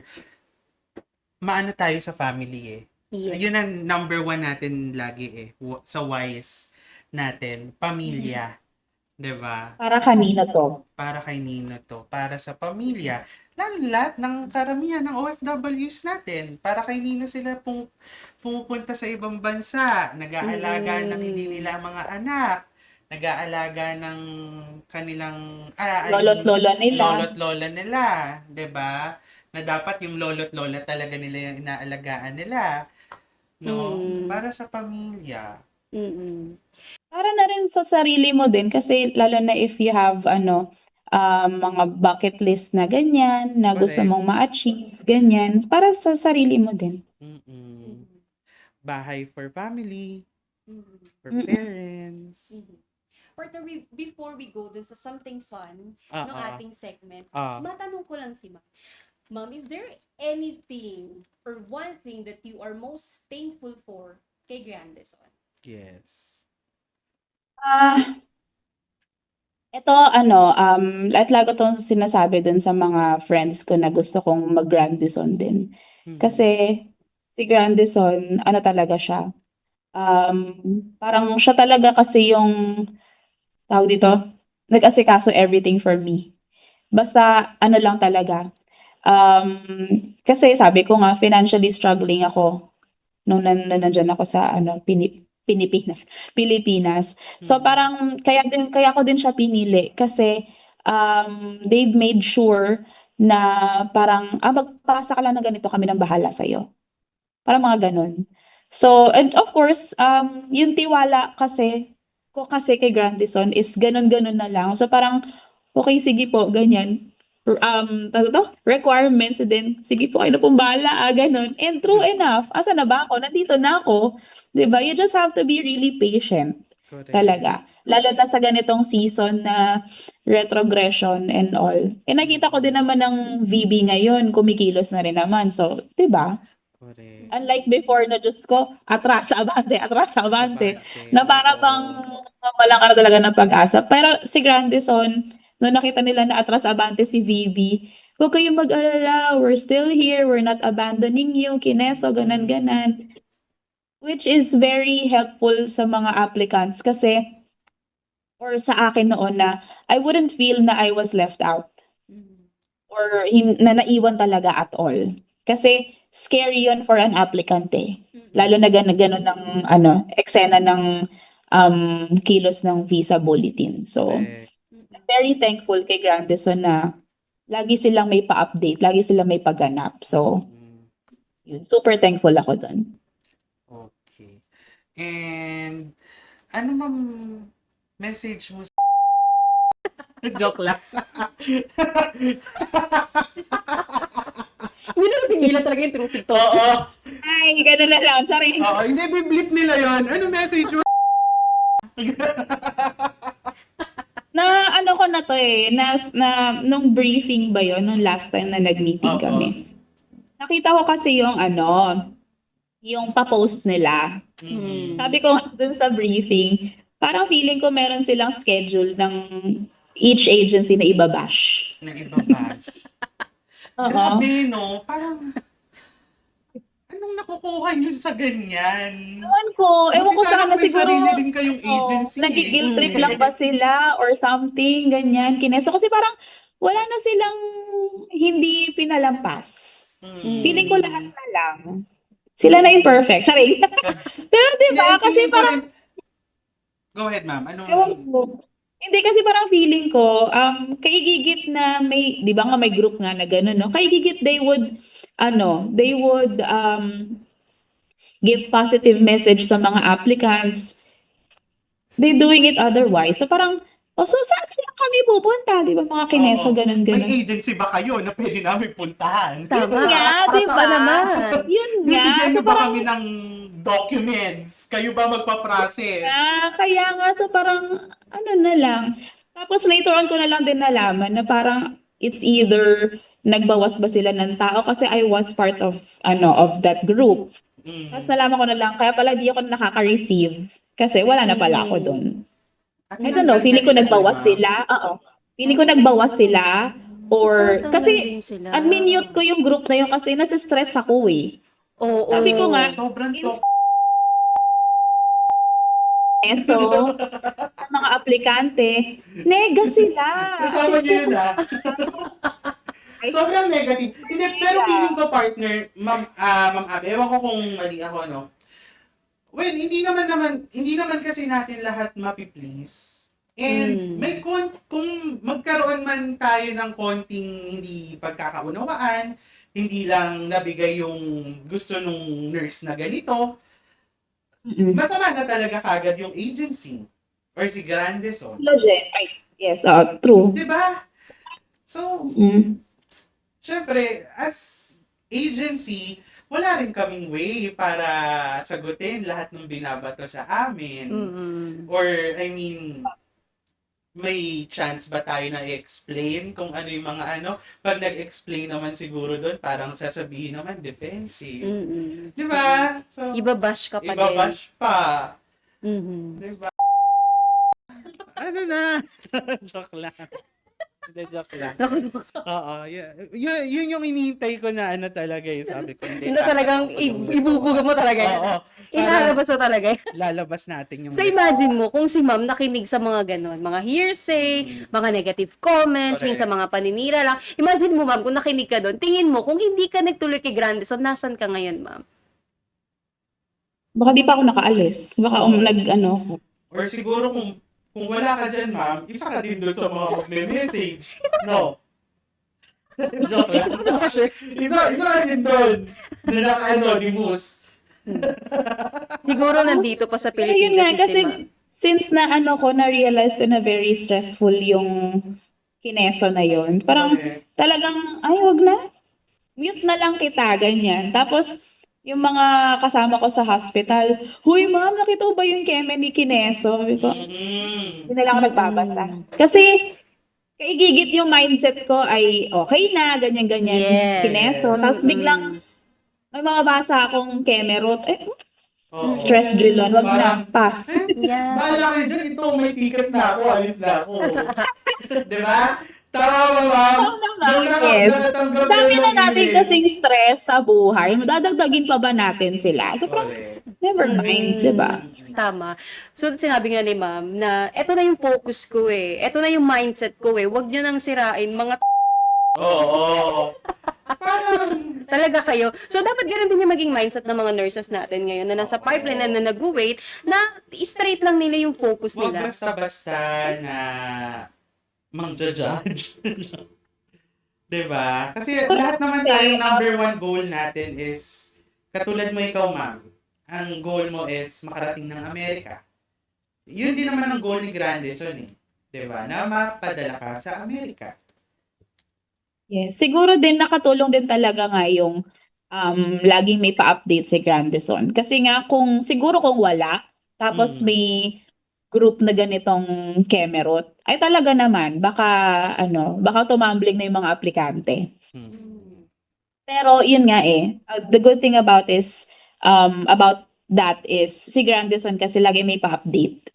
maano tayo sa family eh. Yes. Yun ang number one natin lagi eh. Sa wise natin. Pamilya. 'Di ba? Para kanino to? Para kay Nino to. Para sa pamilya. Lalo lahat ng karamihan ng OFWs natin. Para kay Nino sila pumupunta sa ibang bansa. Nag-aalaga ng hindi nila mga anak. Nag-aalaga ng kanilang Lolo't lola nila. lolo't lola nila, 'di ba? Na dapat yung lolo't lola talaga nila yung inaalagaan nila. No? Para sa pamilya. Mm-mm. Para na rin sa sarili mo din kasi lalo na if you have mga bucket list na ganyan, na gusto Correct. mong ma-achieve, ganyan. Para sa sarili mo din. Mm-mm. Bahay for family, for Mm-mm. parents. Partner, before we go dun sa something fun Ah, ng ah. ating segment, Ah. matanong ko lang si Ma'am. Ma'am, is there anything or one thing that you are most thankful for kay Grandison? Yes. Ito at lagi itong sinasabi dun sa mga friends ko na gusto kong mag-Grandison din. Kasi si Grandison, ano talaga siya, parang siya talaga kasi yung, tawag dito, nag-asikaso everything for me. Basta ano lang talaga. Kasi sabi ko nga, financially struggling ako nung nandyan ako sa Pilipinas. So parang kaya ko din siya pinili kasi they've made sure na parang magpasa ka lang ng ganito, kami nang bahala sa parang mga ganun. So and of course yung tiwala kasi kay Grandison is ganun-ganun na lang. So parang okay, sige po, ganyan. Tawag to? Requirements, and then, sige po, kayo na pong bahala, ganun. And true enough, asa na ba ako? Nandito na ako. 'Di ba? You just have to be really patient Correct. talaga. Lalo na sa ganitong season na retrogression and all. Eh, nakita ko din naman ng VB ngayon, kumikilos na rin naman. So, 'di ba? Correct. Unlike before na Diyos ko, atras, abante, Abante. na para bang wala ka na talaga ng pag-asa. Pero si Grandison, nung nakita nila na atras, abante si VB, huwag kayong mag-alala, we're still here, we're not abandoning you, kineso, ganan-ganan. Which is very helpful sa mga applicants kasi, or sa akin noon na, I wouldn't feel na I was left out or na naiwan talaga at all. Kasi scary yun for an applicant eh. Lalo na ganun ng eksena ng kilos ng visa bulletin. So, Correct. I'm very thankful kay Grandison na lagi silang may pa-update, lagi silang may pagganap. So, yun, super thankful ako doon. Okay. And ano ma'am message mo sa joke lang. Hindi naman tingilan talaga yung trusig to. Oo. Ay, ganun na lang. Sorry. Oo, hindi biblip nila 'yon. Ano message mo? Na ano ko na to eh, nung briefing ba yon nung last time na nag-meeting Oo. kami. Nakita ko kasi yung yung pa-post nila. Sabi ko dun sa briefing, parang feeling ko meron silang schedule ng each agency na ibabash. Na iba ba? Oo. Grabe, no? Parang anong nakukuha niyo sa ganyan? Ewan ko Buti sa kanila may siguro. sarili din kayong agency. Nagigil trip lang ba sila or something, ganyan, kineso. Kasi parang wala na silang hindi pinalampas. Feeling ko lahat na lang. Sila na imperfect. Charing. Pero diba, Hindi, kasi feeling ko parang, rin- Go ahead, ma'am. ewan ko. Hindi kasi parang feeling ko, kaigigit na may, di ba nga may group nga na gano'n, no? Kaigigit they would give positive message sa mga applicants. They doing it otherwise. So parang, so saan lang kami pupunta? Di ba mga kineso, Oo. ganun-ganun. May agency ba kayo na pwede namin puntahan? Tama. nga, di Totoo ba? naman. Yun nga. Bibigyan So niyo ba parang, kami ng documents? Kayo ba magpa-process? kaya nga, so parang, ano na lang. Tapos later on ko na lang din nalaman na parang it's either nagbawas ba sila ng tao kasi I was part of of that group. Tapos nalaman ko na lang kaya pala di ako nakaka-receive kasi wala na pala ako doon. At I don't know, feeling ko nagbawas sila. Oo. Feeling ko nagbawas sila or Natanggal kasi din sila. unmute ko yung group na yun kasi nasa-stress ako eh. Oo. Sabi ko nga, Sobrang top. so, ang mga aplikante, nega sila. Kasama niyo yun Ay, Sobrang negative. Hindi, pero feeling ko partner, Ma'am Abby, ewan ko kung mali ako, no? Well, hindi naman kasi natin lahat mapi-please. And kung magkaroon man tayo ng konting hindi pagkakaunawaan, hindi lang nabigay yung gusto nung nurse na ganito, masama na talaga kagad yung agency or si Grandeson. legit. Ay, yes, true. Di ba? So, syempre, as agency, wala rin kaming way para sagutin lahat ng binabato sa amin. Or, I mean, may chance ba tayo na i-explain kung ano yung mga ano? Pag nag-explain naman siguro doon, parang sasabihin naman defensive. Di ba? So, Ibabash ka pa din. ibabash pa. Mhm. Di ba? Ano na? Joke lang. Hindi, joke lang. Oo. Yun yung inihintay ko na ano talaga eh. Sabi ko, hindi. Hindi talagang ibubuga mo talaga yan. Oo. Ilalabas mo talaga yan. Lalabas natin yung... So imagine mo kung si ma'am nakinig sa mga ganon, mga hearsay, mga negative comments, Correct. minsan mga paninira lang. Imagine mo ma'am kung nakinig ka doon, tingin mo kung hindi ka nagtuloy kay Grandison, nasan ka ngayon ma'am? Baka di pa ako nakaalis. Baka Or siguro kung wala ka dyan, ma'am, isa ka din doon sa mga magme-message. No. Joke lang. Ito ka din doon. Anonymous. Siguro nandito pa sa Pero yun nga, Pilipinas si kasi ma'am. since na na-realize ko na very stressful yung kineso na yun, parang talagang, ay, wag na. Mute na lang kita, ganyan. Tapos, yung mga kasama ko sa hospital, huy ma'am, nakita mo ba yung keme ni Kineso? Sabi ko, hindi na lang ako nagbabasa. Kasi, kaigigit yung mindset ko ay okay na, ganyan-ganyan, Yes. Kineso. Tapos biglang, may mga basa akong kemerot, Oo. stress drill on, wag na, Parang, pass. Yeah. bahala kayo dyan. Ito, may ticket na ako. Alis na ako. Diba? Tama ba, ma'am? Yes. Nakatanggap Dami ng na natin email. kasing stress sa buhay. Madadagdagin pa ba natin sila? So, parang, Correct. never mind, di ba? Tama. So, sinabi nga ni ma'am na eto na yung focus ko eh. Eto na yung mindset ko eh. Huwag nyo nang sirain mga Oo. Parang, talaga kayo. So, dapat ganun din yung maging mindset ng mga nurses natin ngayon na nasa pipeline na nag-wait na straight lang nila yung focus huwag nila. basta-basta na mang-judge. Diba? Kasi lahat naman tayo, number one goal natin is, katulad mo ikaw, ma'am, ang goal mo is makarating ng Amerika. Yun din naman ang goal ni Grandison eh. Diba? Na mapadala ka sa Amerika. Yes. Siguro din nakatulong din talaga nga yung laging may pa-update si Grandison. Kasi nga siguro kung wala, tapos may group na ganitong Kemerot, ay talaga naman, baka tumambling na yung mga aplikante. Pero yun nga the good thing about that is si Grandison kasi lagi may pa-update.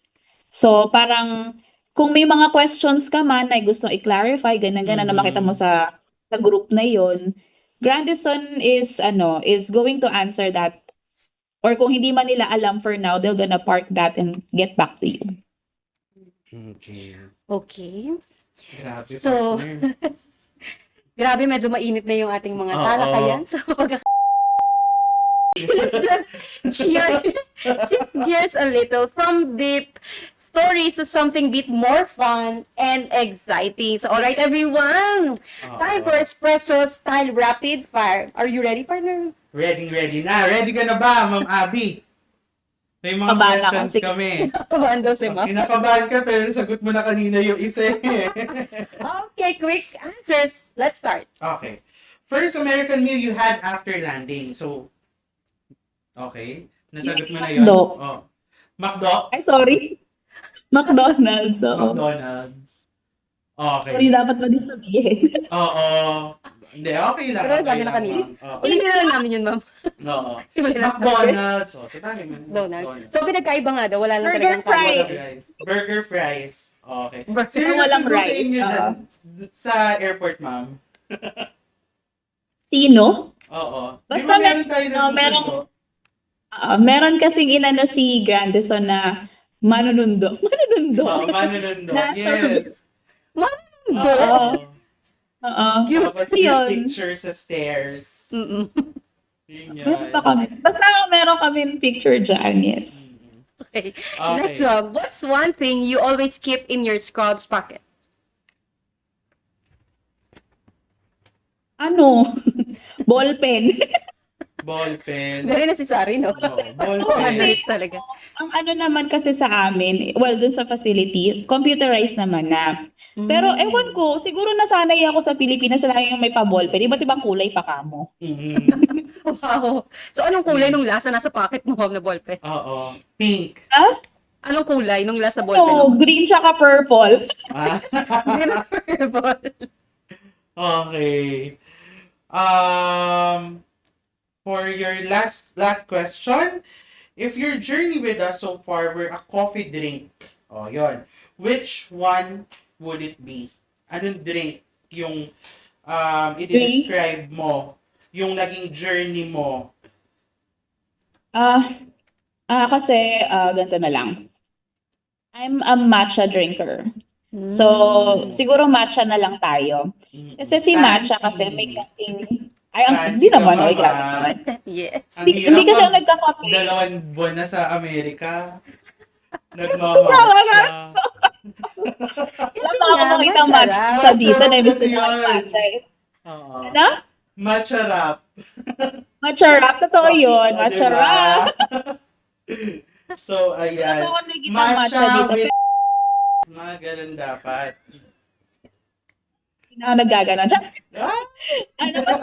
So parang kung may mga questions ka man na gusto i-clarify, ganun-ganun na makita mo sa group na yon, Grandison is going to answer that. Or kung hindi man nila alam for now, they're gonna park that and get back to you. Okay. Okay. Grabe, So, partner. grabe, medyo mainit na yung ating mga Oo. talakayan. So, let's just shift gears a little from deep stories to something bit more fun and exciting. So, alright everyone, time for espresso style rapid fire. Are you ready, partner? Ready na. Ready ka na ba, Ma'am Abby? May mga Kabahan ako, questions sige. kami. Kabando si ma'am. Kinakabahan ka pero sagot mo na kanina yung isa eh. Okay, quick answers. Let's start. Okay. First American meal you had after landing. So, okay. Nasagot mo na yun? McDo. Oh. McDo? Ay, sorry. McDonald's. Oo. McDonald's. Okay. Sorry, dapat ba din sabihin? Oo. Hindi, okay lang. Pero Okay sabi na lang, kanina. ma'am. Oo. Ulitin na lang namin yun, ma'am. Oo. Iba na lang. McDonald's. Oh, sabagay, man. Donald. So, pinagkaiba nga daw. Wala lang Burger talagang fries. kanin. Burger fries. Okay. Burger- Sino Walang nagsundo sa rice, inyo oo. dyan sa airport, ma'am? Sino? Oo. Basta Di ba meron tayo no, nagsusundo? meron kasing inano si Grandison na manunundo. Manunundo. Oo, manunundo. Nasa- Yes. Manundo? Oo. Oo. Tapos So, yun. picture sa stairs. Mm-mm. Yun Meron yan. pa kami. Basta meron kami picture dyan, yes. Okay. Okay. Next one. What's one thing you always keep in your scrubs pocket? Ano? Ballpen. Ballpen. Very necessary, no? Oo, Oh, ballpen. unders talaga. Ang ano naman kasi sa amin, well, dun sa facility, computerized naman na. Pero ewan ko, siguro nasanay ako sa Pilipinas lagi yung may pa-ballpen. Iba't ibang kulay pa kamo. Mhm. Wow. So, anong kulay nung lasa nasa pocket mo, ma'am, na ballpen? Oo. Pink. Ha? Anong kulay nung lasa ballpen Oh, mo? green tsaka purple. Ah. Purple. Okay. For your last question, if your journey with us so far were a coffee drink, oh, yon. Which one would it be? Anong drink yung i-describe mo? Yung naging journey mo? Kasi ganito na lang. I'm a matcha drinker. So, siguro matcha na lang tayo. Kasi si matcha kasi may kating... Ay, Fancy hindi naman, ka, oy, grabe mama. naman. Yes. Ang Hindi hirap kasi ako mag- nagkakape. 2 buwan na sa Amerika. Nagmamatcha. Wala pa ako makita matcha dito na ibig sabihin matcha. Oo. Ano? Matcha wrap. Matcha wrap. Totoo yun. O, Matcha diba? wrap. So, Wala ayan. pa ako nakikita matcha dito. with mga ganun dapat. Hindi na ako naggaganon. Tsaka, Ah? ano ba?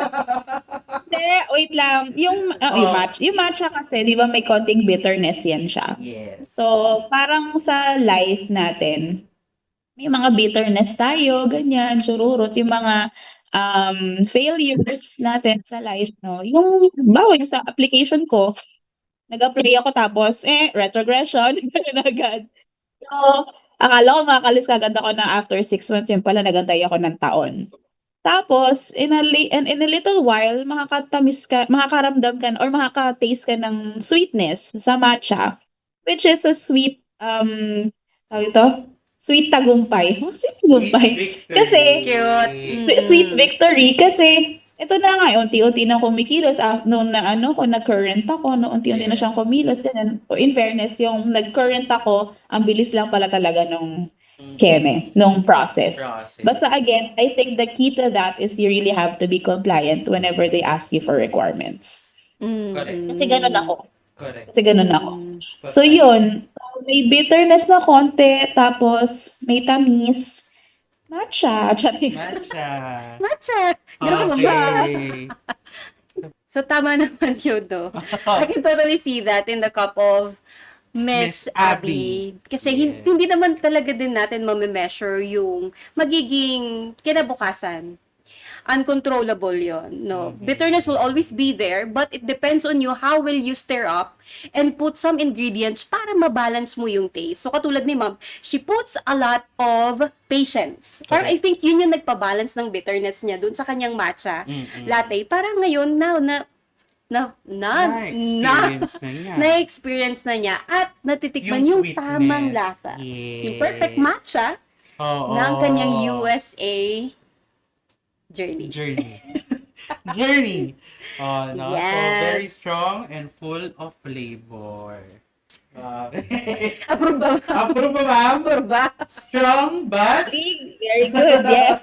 Hindi, wait lang. Yung matcha kasi, di ba may konting bitterness yan siya. Yes. So, parang sa life natin, may mga bitterness tayo, ganyan, chururot, yung mga failures natin sa life, no? Yung, yung sa application ko, nag-apply ako tapos, retrogression, ganun agad. So, akala ko makakalis agad ako na after 6 months, yun pala, nagantay ako ng taon. Tapos, in a little while, makakaramdam ka, or makaka-taste ka ng sweetness sa matcha, which is a sweet, tawag ito? Sweet tagumpay. Oh, sweet tagumpay. victory. Kasi, Cute. Sweet victory. Kasi, ito na nga, unti-unti na kumikilos. Noong nag-current ako, unti-unti na siyang kumilos. Ganyan. In fairness, yung nag-current ako, ang bilis lang pala talaga nung nung process. Basta again, I think the key to that is you really have to be compliant whenever they ask you for requirements. Correct. Kasi ganun ako. Correct. Kasi ganun ako. So yun, may bitterness na konti, tapos may tamis. Matcha. Matcha. Matcha. Ganun ka ba? Okay. So, tama naman yun, no? I can totally see that in the cup of Miss Miss Abby. Abby. Kasi Yes. hindi naman talaga din natin ma-measure yung magiging kinabukasan. Uncontrollable yon, no? Bitterness will always be there, but it depends on you how will you stir up and put some ingredients para mabalance mo yung taste. So, katulad ni Ma'am, she puts a lot of patience. Parang I think yun yung nagpabalance ng bitterness niya dun sa kanyang matcha latte. Parang ngayon, Na-experience na niya. na-experience na niya at natitikman yung sweetness. tamang lasa. Yes. Yung perfect matcha Oo. ng kanyang USA journey. Journey. Oh, no? So, Yes. very strong and full of flavor. Okay. Approve ba? Approve ba, ma'am? Approve ba? Strong but... Very good, yeah.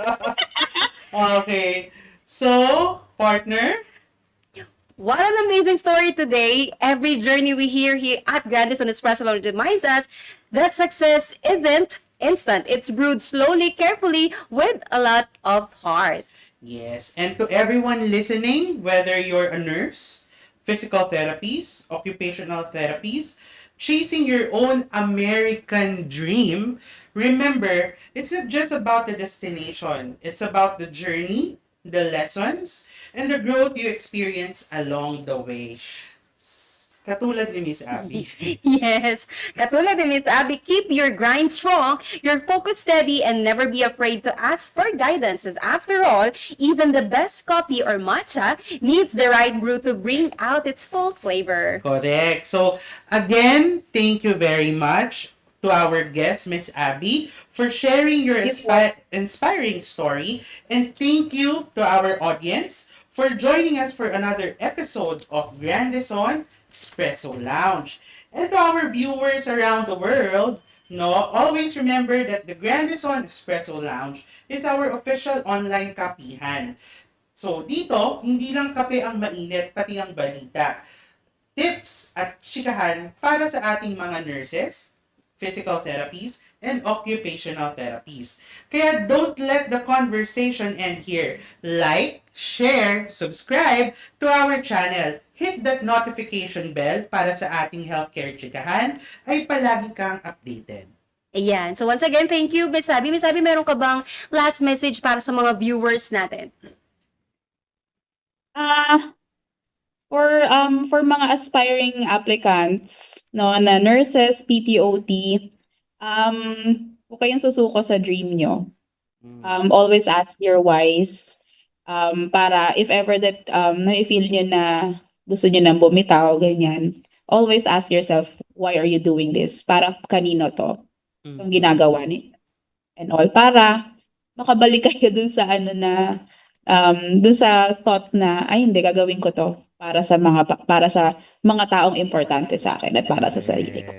Okay. So, partner? What an amazing story today. Every journey we hear here at Grandison Espresso Lounge reminds us that success isn't instant. It's brewed slowly, carefully, with a lot of heart. Yes. And to everyone listening, whether you're a nurse, physical therapies, occupational therapies, chasing your own American dream, remember, it's not just about the destination. It's about the journey, the lessons, and the growth you experience along the way. Katulad ni Miss Abby. Yes. Katulad ni Miss Abby, keep your grind strong, your focus steady, and never be afraid to ask for guidance. As after all, even the best coffee or matcha needs the right brew to bring out its full flavor. Correct. So, again, thank you very much to our guest, Miss Abby, for sharing your inspiring story. And thank you to our audience for joining us for another episode of Grandison Espresso Lounge. And to our viewers around the world, always remember that the Grandison Espresso Lounge is our official online kapihan. So, dito, hindi lang kape ang mainit, pati ang balita. Tips at chikahan para sa ating mga nurses, physical therapies, and occupational therapies. Kaya don't let the conversation end here. Like, share, subscribe to our channel. Hit that notification bell para sa ating healthcare chikahan ay palagi kang updated. Ayan. So once again, thank you, Miss Abby. Miss Abby, meron ka bang last message para sa mga viewers natin? For mga aspiring applicants, na nurses, PTOT, huwag kayong susuko sa dream nyo. Always ask your whys. Para if ever that na-feel nyo na gusto nyo nang bumitaw, ganyan, always ask yourself, why are you doing this? Para kanino to? Itong ginagawa niyo. And all, para makabalik kayo dun sa dun sa thought na, ay hindi, gagawin ko to para sa mga taong importante sa akin at para sa sarili ko.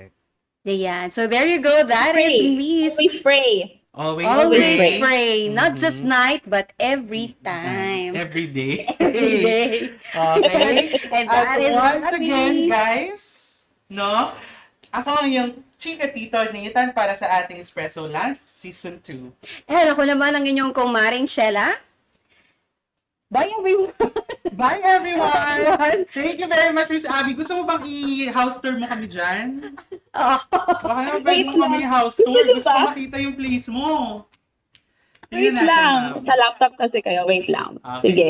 Ayan. So there you go. That is Miss. Always pray. Always pray. Not just night, but every time. Every day. Every day. Okay. And At that is once Abby. again, guys, ako ang yung chika tito Nathan para sa ating Espresso Lunch Season 2. And ako naman ang inyong kumaring Shella. Bye everyone! Bye everyone! Thank you very much, Miss Abby. Gusto mo bang i-house tour mo kami dyan? Oh. Baka naman pwede mo kami i-house tour. Gusto ko makita yung place mo. Wait Tingnan natin, lang. ma'am. Sa laptop kasi kayo. Wait lang. Okay. Sige.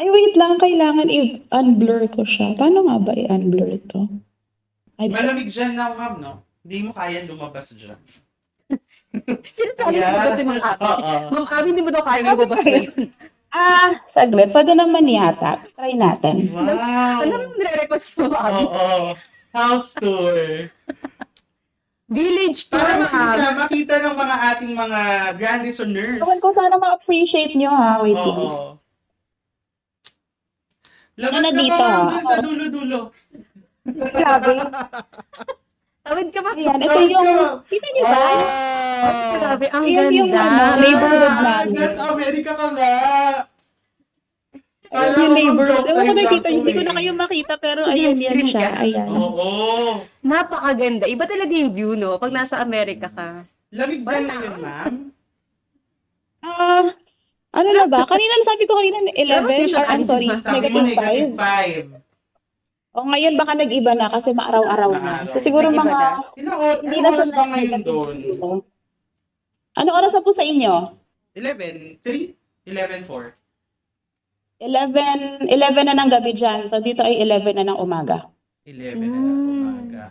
Ay, wait lang. Kailangan i-unblur ko siya. Paano nga ba i-unblur ito? Malamig dyan na, ma'am, no? Hindi mo kaya lumabas dyan. Sinasabi ko ba si Mang Abby? Oo. Mang Abby, hindi mo daw kaya lumabas ngayon. Saglit. Pwede naman yata. Try natin. Wow! Ano mo nire-request ko, Mang Abby? Oo. House tour. Village tour, Para Mang. makita ng mga ating mga Grandisoners. Ewan ko sana ma-appreciate nyo ha. Wait lang. Oo. Labas Ano ka dito, pa, ma'am, ha? dun sa dulo-dulo. Grabe. Tawid ka ba? Ayan. Ito yung... Kita nyo ba? Grabe, ang Ayan yung ganda. neighborhood namin. Nasa Amerika ka nga. Ayan yung neighborhood. Ewan ko nakikita. Hindi ko na kayo makita pero ayan yan siya. Ayan. Oo. Napakaganda. Iba talaga yung view, no? Pag nasa Amerika ka. Lamig ba yun, ma'am? Ano na ba? Sabi ko kanina 11 or I'm sorry, Sabi mo negative 5. -5. O ngayon baka nag-iba na kasi maaraw-araw na. So siguro Nag-iba mga na. hindi Ano na siya oras ba ngayon doon? Ano oras na po sa inyo? 11:03? 11:04? 11 na ng gabi dyan. So dito ay 11 na ng umaga. 11 na ng umaga.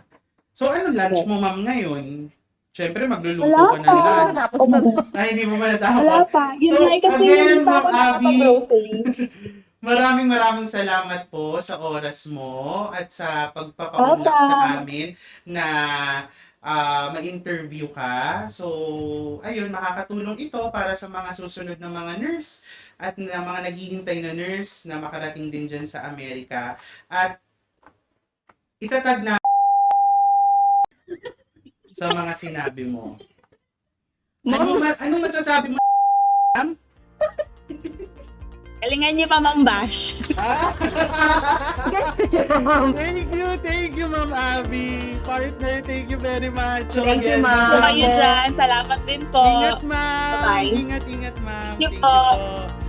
So ano lunch mo, ma'am, ngayon? Siyempre, magluluto Wala ka ng pa. lunch. Tapos na. Ay, hindi mo ba Wala natapos? pa. Yun So, nga eh, kasi again, hindi pa ako Ma'am Abby, nakapag-grocery. Maraming salamat po sa oras mo at sa pagpapaunlak sa amin na ma-interview ka. So, ayun, makakatulong ito para sa mga susunod na mga nurse at na mga naghihintay na nurse na makarating din dyan sa Amerika. At itatag na sa mga sinabi mo. Anong masasabi mo? Galingan niyo pa, Ma'am Bash. Thank you, Ma'am Abby. Partner, thank you very much. Thank you, Ma'am. So kayo dyan. Salamat din po. Ingat, ma'am. Bye-bye. Ingat, ma'am. Thank you Thank you po. po.